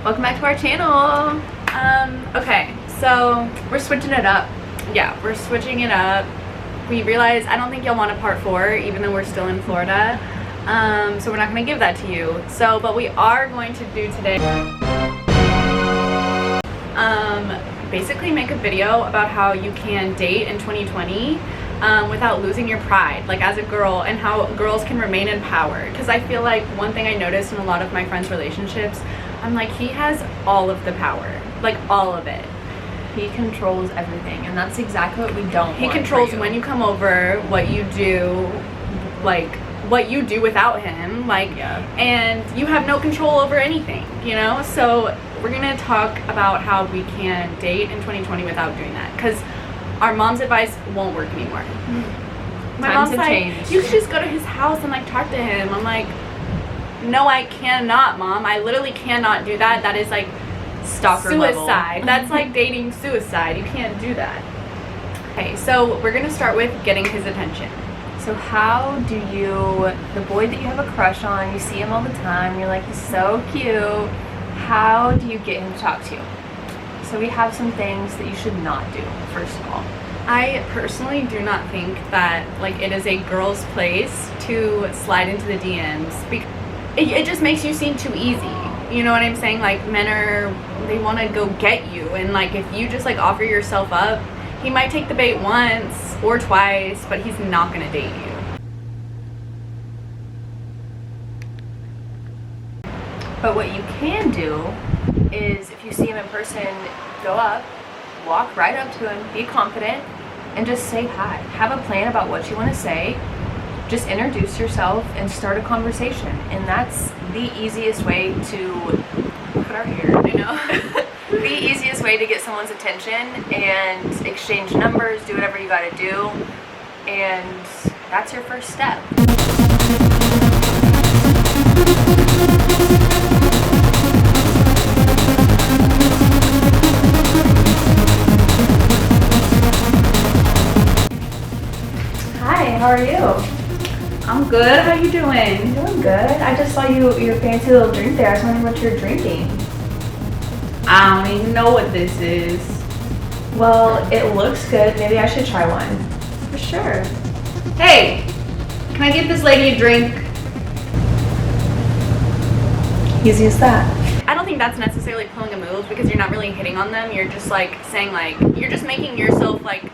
Welcome back to our channel. Okay, so We're switching it up. yeah, we're switching it up. We realized I don't think you'll want a part 4, even though we're still in Florida. So we're not going to give that to you. So, but we are going to do today, basically make a video about how you can date in 2020 without losing your pride, like as a girl, and how girls can remain empowered. Because I feel like one thing I noticed in a lot of my friends' relationships, I'm like, he has all of the power, like all of it. He controls everything, and that's exactly what we don't He want controls for you. when you come over, what you do, like what you do without him, like, Yeah. and you have no control over anything, you know? So we're gonna talk about how we can date in 2020 without doing that, because our mom's advice won't work anymore. My Times mom's have like, changed. you should just go to his house and like talk to him. I'm like, no, I cannot, Mom. I literally cannot do that. That is like Stalker level. suicide. That's like dating suicide. You can't do that. Okay, so we're gonna start with getting his attention. So how do you, the boy that you have a crush on, you see him all the time, you're like, he's so cute, how do you get him to talk to you? So we have some things that you should not do, first of all. I personally do not think that like it is a girl's place to slide into the DMs because it just makes you seem too easy. You know what I'm saying? Like men they want to go get you, and like if you just like offer yourself up, he might take the bait once or twice, but he's not gonna date you. But what you can do is, if you see him in person, go up, walk right up to him, be confident, and just say hi. Have a plan about what you want to say. Just introduce yourself and start a conversation. And that's the easiest way to cut our hair, I know. The easiest way to get someone's attention and exchange numbers, do whatever you gotta do. And that's your first step. Hi, how are you? I'm good. How you doing? Doing good. I just saw your fancy little drink there. I was wondering what you're drinking. I don't even know what this is. Well, it looks good. Maybe I should try one. For sure. Hey, can I get this lady a drink? Easy as that. I don't think that's necessarily pulling a move, because you're not really hitting on them. You're just like saying like, you're just making yourself like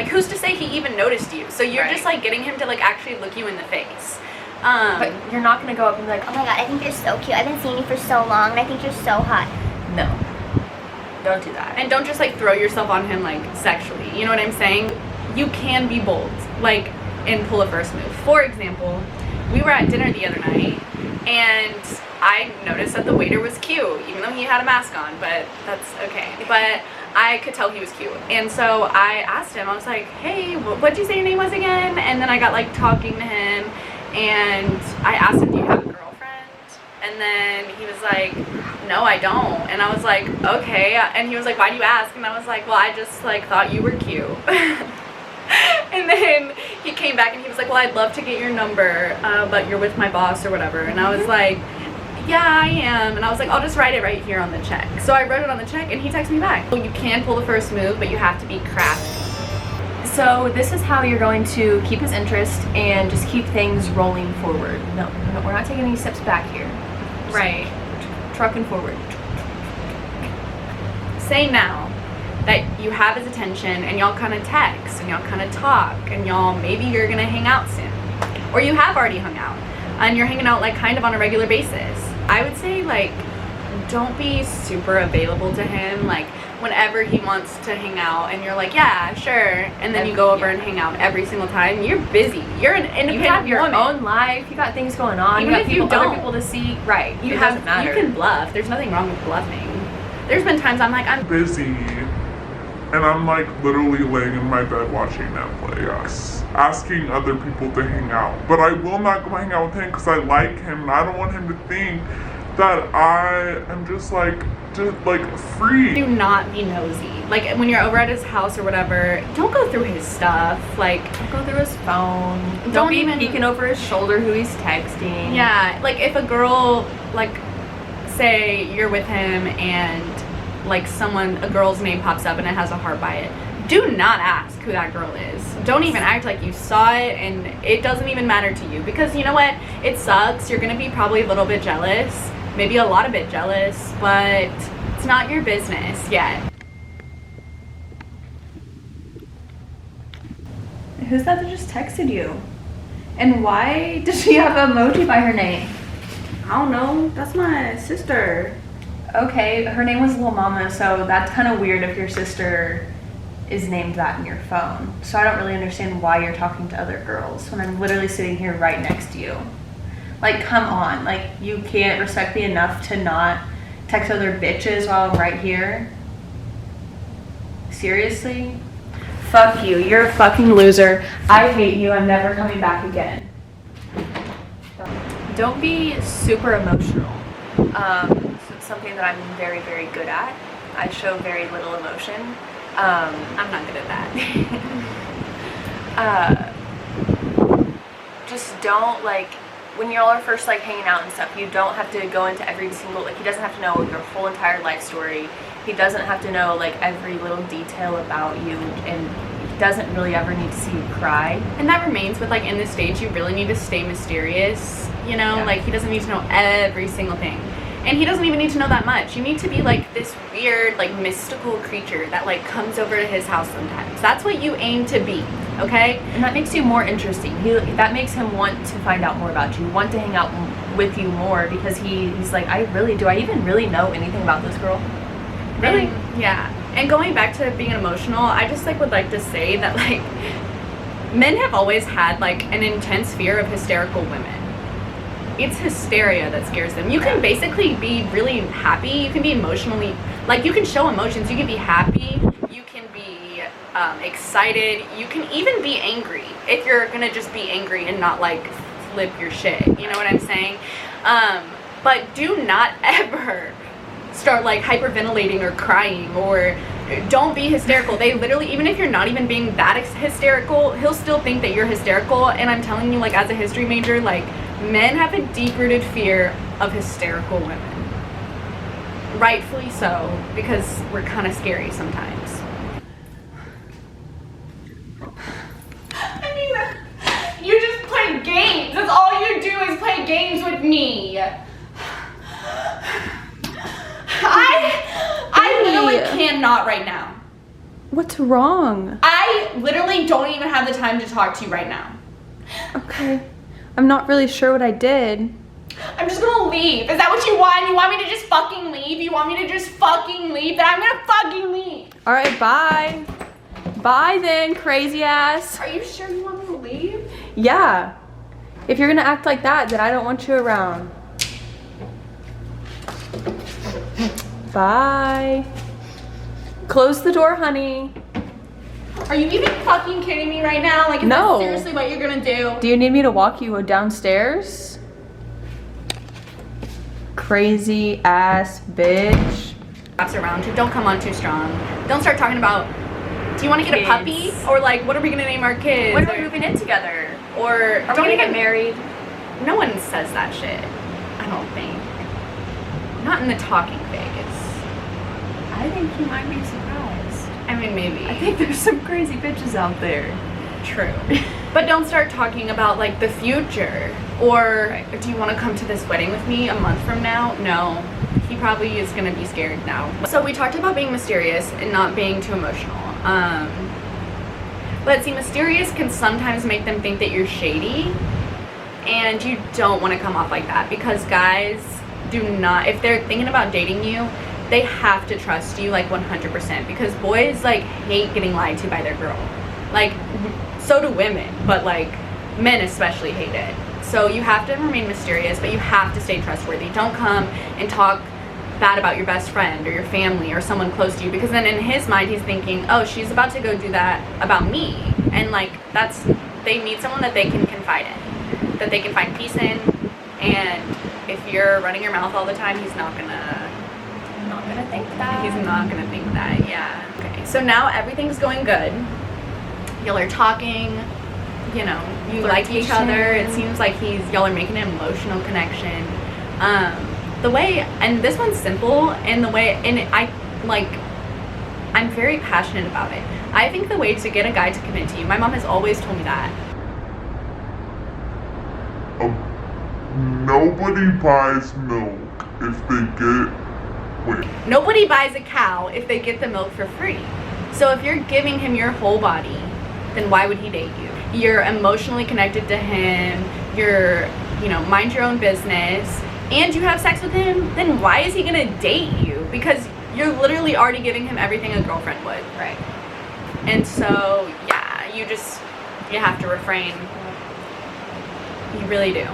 who's to say he even noticed you? So you're just like getting him to like actually look you in the face. But you're not gonna go up and be like, Oh my god, I think you're so cute. I've been seeing you for so long and I think you're so hot. no, don't do that. And don't just like throw yourself on him like sexually. You know what I'm saying? You can be bold, like, and pull a first move. For example, we were at dinner the other night and I noticed that the waiter was cute, even though he had a mask on, but that's okay. But I could tell he was cute. And so I asked him, I was like, hey, what'd you say your name was again? And then I got like talking to him and I asked him, do you have a girlfriend? And then he was like, no, I don't. And I was like, okay. And he was like, why do you ask? And I was like, well, I just like thought you were cute. And then he came back and he was like, well, I'd love to get your number, but you're with my boss or whatever. And I was like, yeah, I am. And I was like, I'll just write it right here on the check. So I wrote it on the check and he texted me back. You can pull the first move, but you have to be crafty. So this is how you're going to keep his interest and just keep things rolling forward. No, we're not taking any steps back here. Just Right. trucking forward. Say now that you have his attention and y'all kind of text and y'all kind of talk and y'all, maybe you're gonna hang out soon. Or you have already hung out and you're hanging out like kind of on a regular basis. I would say like, don't be super available to him. Like whenever he wants to hang out and you're like, yeah, sure. And then you go over and hang out every single time. You're busy. You're an independent You have your woman. own life. You got things going on. Even you got if you other don't. people to see. Right. You it have, doesn't matter. you can bluff. There's nothing wrong with bluffing. There's been times I'm like, I'm busy, and I'm like literally laying in my bed watching Netflix, asking other people to hang out. But I will not go hang out with him because I like him and I don't want him to think that I am just like free. do not be nosy. Like when you're over at his house or whatever, don't go through his stuff. Like Go through his phone. Don't be even- peeking over his shoulder who he's texting. yeah, like if a girl like say you're with him and like a girl's name pops up and it has a heart by it. Do not ask who that girl is. Don't even act like you saw it and it doesn't even matter to you, because you know what? It sucks. You're gonna be probably a little bit jealous, maybe a lot of bit jealous, but it's not your business yet. Who's that just texted you? And why does she have an emoji by her name? I don't know. That's my sister. Okay, her name was Lil Mama, so that's kind of weird if your sister is named that in your phone. So I don't really understand why you're talking to other girls when I'm literally sitting here right next to you. Like, come on. Like, you can't respect me enough to not text other bitches while I'm right here? Seriously? Fuck you. You're a fucking loser. I hate you. I'm never coming back again. Don't be super emotional. It's something that I'm very, very good at. I show very little emotion. I'm not good at that. Just don't, like, when y'all are first like hanging out and stuff, you don't have to go into every single, like, he doesn't have to know your whole entire life story. He doesn't have to know like every little detail about you, and he doesn't really ever need to see you cry. And that remains with, like, in this stage, you really need to stay mysterious, you know? Yeah. Like, he doesn't need to know every single thing. And he doesn't even need to know that much. You need to be like this weird, like, mystical creature that like comes over to his house sometimes. That's what you aim to be, okay? And that makes you more interesting. That makes him want to find out more about you, want to hang out with you more, because he's like, do I even really know anything about this girl? Really? Yeah. And going back to being emotional, I just like would like to say that like men have always had like an intense fear of hysterical women. It's hysteria that scares them. You can basically be really happy. You can be emotionally, like, you can show emotions. You can be happy. You can be excited. You can even be angry if you're gonna just be angry and not like flip your shit. You know what I'm saying? But do not ever start like hyperventilating or crying, or don't be hysterical. They literally, even if you're not even being that hysterical, he'll still think that you're hysterical. And I'm telling you, like, as a history major, like, men have a deep-rooted fear of hysterical women. Rightfully so, because we're kind of scary sometimes. I mean, you just play games. That's all you do is play games with me. I literally cannot right now. What's wrong? I literally don't even have the time to talk to you right now. Okay. I'm not really sure what I did. I'm just gonna leave. Is that what you want? You want me to just fucking leave? You want me to just fucking leave? Then I'm gonna fucking leave. All right, bye. Bye then, crazy ass. Are you sure you want me to leave? Yeah. If you're gonna act like that, then I don't want you around. Bye. Close the door, honey. Are you even fucking kidding me right now? Like, is No. that seriously what you're gonna do? Do you need me to walk you downstairs? Crazy ass bitch. Wraps around you. Don't come on too strong. Don't start talking about, do you want to get a puppy? Kids. Or like, what are we gonna name our kids? When are we moving in together? Or Are we don't gonna even get married? No one says that shit. I don't think. Not in the talking phase. I think you might be surprised. I mean, maybe. I think there's some crazy bitches out there. True. But don't start talking about like the future. Or do you want to come to this wedding with me a month from now? No. He probably is going to be scared now. So we talked about being mysterious and not being too emotional. But see, mysterious can sometimes make them think that you're shady. And you don't want to come off like that, because guys do not, if they're thinking about dating you, they have to trust you like 100%, because boys like hate getting lied to by their girl. Like, so do women, but like men especially hate it. So you have to remain mysterious, but you have to stay trustworthy. Don't come and talk bad about your best friend or your family or someone close to you, because then in his mind he's thinking, oh, she's about to go do that about me. And like, that's, they need someone that they can confide in, that they can find peace in. And if you're running your mouth all the time, he's not gonna think that. He's not gonna think that, yeah. Okay, so now everything's going good. Y'all are talking, you know, you like each other. It seems like y'all are making an emotional connection. the way, and this one's simple, and the way, and I'm very passionate about it. I think the way to get a guy to commit to you, my mom has always told me that. Nobody buys milk if they get. Wait. Nobody buys a cow if they get the milk for free. So if you're giving him your whole body, then why would he date you? You're emotionally connected to him, you're, mind your own business, and you have sex with him, then why is he gonna date you? Because you're literally already giving him everything a girlfriend would. Right. And so, yeah, you have to refrain. You really do.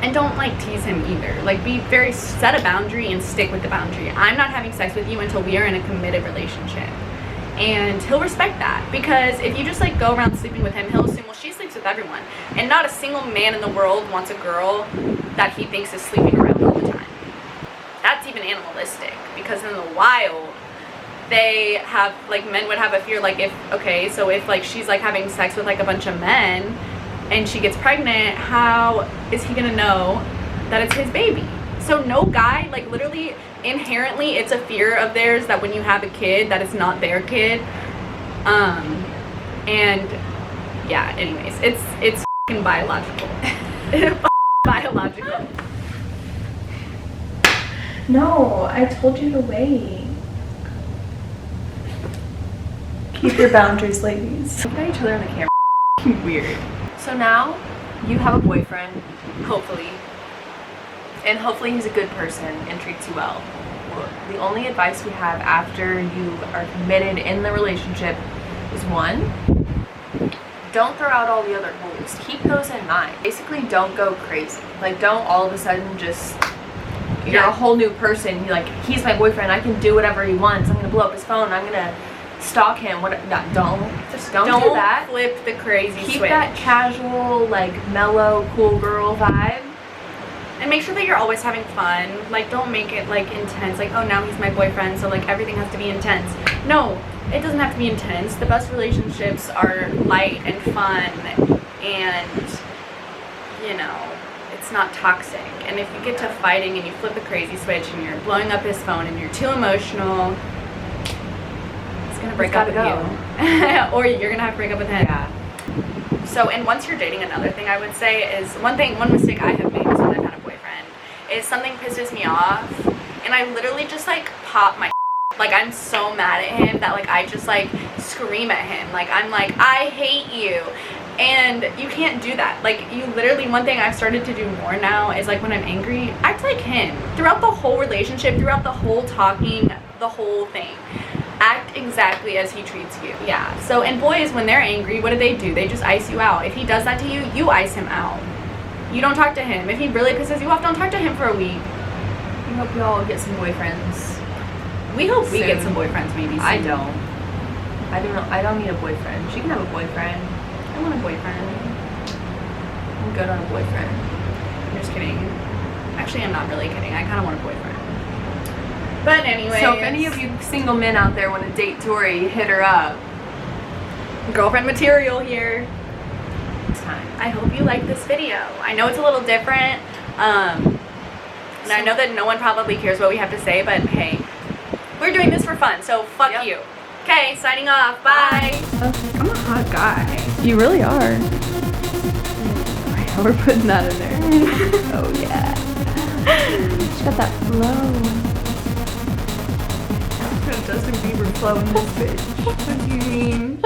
And don't tease him either. Set a boundary and stick with the boundary. I'm not having sex with you until we are in a committed relationship. And he'll respect that, because if you just go around sleeping with him, he'll assume, well, she sleeps with everyone. And not a single man in the world wants a girl that he thinks is sleeping around all the time. That's even animalistic, because in the wild, they have, men would have a fear, if she's having sex with a bunch of men, and she gets pregnant, how is he gonna know that it's his baby? So no guy, literally, inherently, it's a fear of theirs that when you have a kid, that it's not their kid. And yeah, anyways, it's f***ing biological. Biological. No, I told you to wait. Keep your boundaries, ladies. Look at each other on the camera. Weird. So now you have a boyfriend, hopefully, and hopefully he's a good person and treats you well. The only advice we have after you are committed in the relationship is, one, don't throw out all the other rules. Keep those in mind. Basically, don't go crazy. Don't all of a sudden just, you're a whole new person. You're he's my boyfriend, I can do whatever he wants. I'm gonna blow up his phone, I'm gonna stalk him. Don't do that. Flip the crazy Keep switch. that casual, mellow, cool girl vibe. And make sure that you're always having fun. Don't make it intense. Oh, now he's my boyfriend, so everything has to be intense. No, it doesn't have to be intense. The best relationships are light and fun, and it's not toxic. And if you get to fighting and you flip the crazy switch and you're blowing up his phone and you're too emotional, he's gonna break up with you. Or you're gonna have to break up with him. Yeah. So, and once you're dating, another thing I would say is, one mistake I have made is when I've had a boyfriend, is something pisses me off, and I literally just pop my I'm so mad at him that I just scream at him. I'm I hate you. And you can't do that. You literally, one thing I've started to do more now is when I'm angry, act like him. Throughout the whole relationship, throughout the whole talking, the whole thing. Act exactly as he treats you. Yeah. So, and boys, when they're angry, what do? They just ice you out. If he does that to you, you ice him out. You don't talk to him. If he really pisses you off, don't talk to him for a week. We hope you all get some boyfriends. We hope we Soon. get some boyfriends maybe soon. I don't. I don't need a boyfriend. She can have a boyfriend. I want a boyfriend. I'm good on a boyfriend. I'm just kidding. Actually, I'm not really kidding. I kind of want a boyfriend. But anyway. So if any of you single men out there want to date Tori, hit her up. Girlfriend material here. It's time. I hope you like this video. I know it's a little different. And I know that no one probably cares what we have to say, but hey, we're doing this for fun, so fuck you. Okay, signing off. Bye. I'm a hot guy. You really are. We're putting that in there. Oh yeah. She's got that flow. Justin Bieber flow in this bitch. What do you mean?